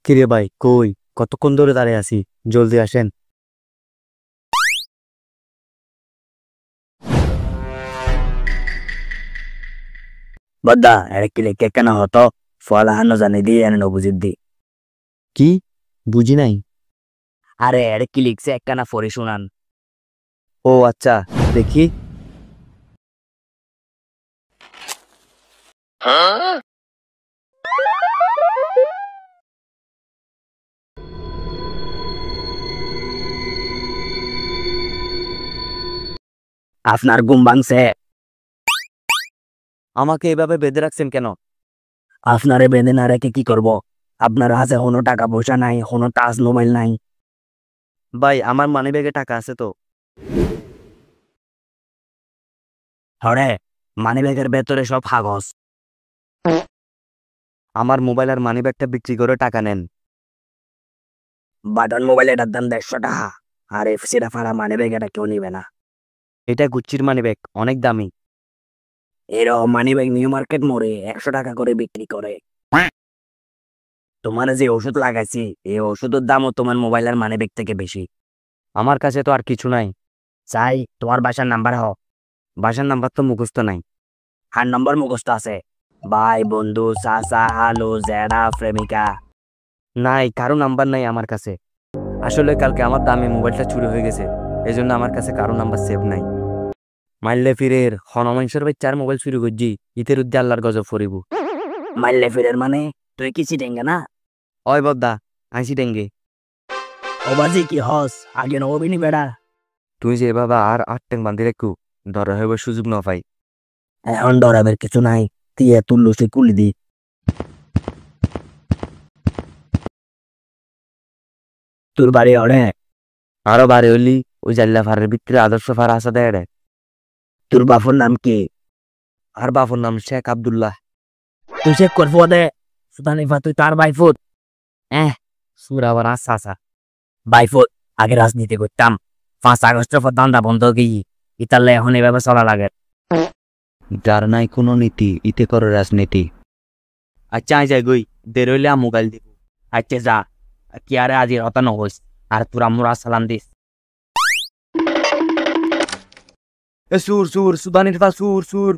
কিরে ভাই কই কতক্ষণ ধরে দাঁড়িয়ে আছি, জলদি আসেন। বদ্দা এর কিলে কে কেন হতো ফলা হানো জানি দি এনে নবুজির দি কি বুঝি নাই। আরে এর কি লিখছে একখানা পড়ে শুনান। ও আচ্ছা, দেখি। আপনার ঘুম ভাঙছে? আমাকে এভাবে বেঁধে রাখছেন কেন? আপনারে বেঁধে না রেখে কি করব? আপনার হাতে কোনো টাকা পয়সা নাই, কোনো টাচ মোবাইল নাই। ভাই আমার মানিব্যাগে টাকা আছে তো। হরে মানিব্যাগের ভেতরে সব কাগজ। আমার মোবাইল আর মানিব্যাগটা বিক্রি করে টাকা নেন। বাটন মোবাইল এটার দাম 150 টাকা। আর এফসিরা ফারা মানিব্যাগ এটা কেউ নিবে না। এটা গুচ্চির মানিব্যাগ, অনেক দামি। এরকম মানিব্যাগ নিউ মার্কেট মোড়ে 100 টাকা করে বিক্রি করে। তোমার যে ওষুধ লাগাইছি এই ওষুধের দামও তোমার মোবাইল আর মানিব্যাগ থেকে বেশি। আমার কাছে তো আর কিছু নাই। চাই তোমার বাসার নাম্বার হ। বাসার নাম্বার তো মুখস্থ নাই। আর নম্বর মুখস্থ আছে? ভাই, বন্ধু, চাচা, আলো, জেডা, প্রেমিকা। নাই, কারো নাম্বার নাই আমার কাছে। আসলে কালকে আমার দামি মোবাইলটা চুরি হয়ে গেছে, এই জন্য আমার কাছে কারো নাম্বার সেভ নাই। মাইলে ফিরের হনমাংসের ভাই 4 মোবাইল চুরি করছি, ইতের উদ্দে আল্লাহর গজব ফরিব। মাইলে ফিরের মানে তুই কি চিটেঙ্গে না? ওই বদ্দা, আইসি ডেঙ্গে। ওবাজি কি হস আগে নবীনি বেড়া। তুই যে বাবা আর 8 ট্যাং বান্ধি রেখু, ধর হইবার সুযোগ না পাই। এখন ডরাবের কিছু নাই, তুই তুললো সে কুলি দি। তোর বাড়ি অড়ে? আরো বারে হইলি ওই জাল্লা ফারের ভিতরে আদর্শ ফার আসা দেয় রে। তোর বাপুর নাম কি? আর বাপুর নাম শেখ আব্দুল্লাহ। তুই চেক করবো দে সুতানিফা, তুই তার বাইফুট? সুর আবার আসা আসা। বাইফুট আগে রাজনীতি করতাম, 5 আগস্টের পর দান্দা বন্ধ গিয়ে ইতালে এখন এভাবে চলা লাগে। যার নাই কোনো নীতি ইতে করে রাজনীতি। আচ্ছা আই যাই গই, দের হইলে মোবাইল দিব। আচ্ছা যা, কি আরে আজি হতা নহইস আর তোরা মোরা সালাম দিস। সুর সুর সুদানির সুর সুর।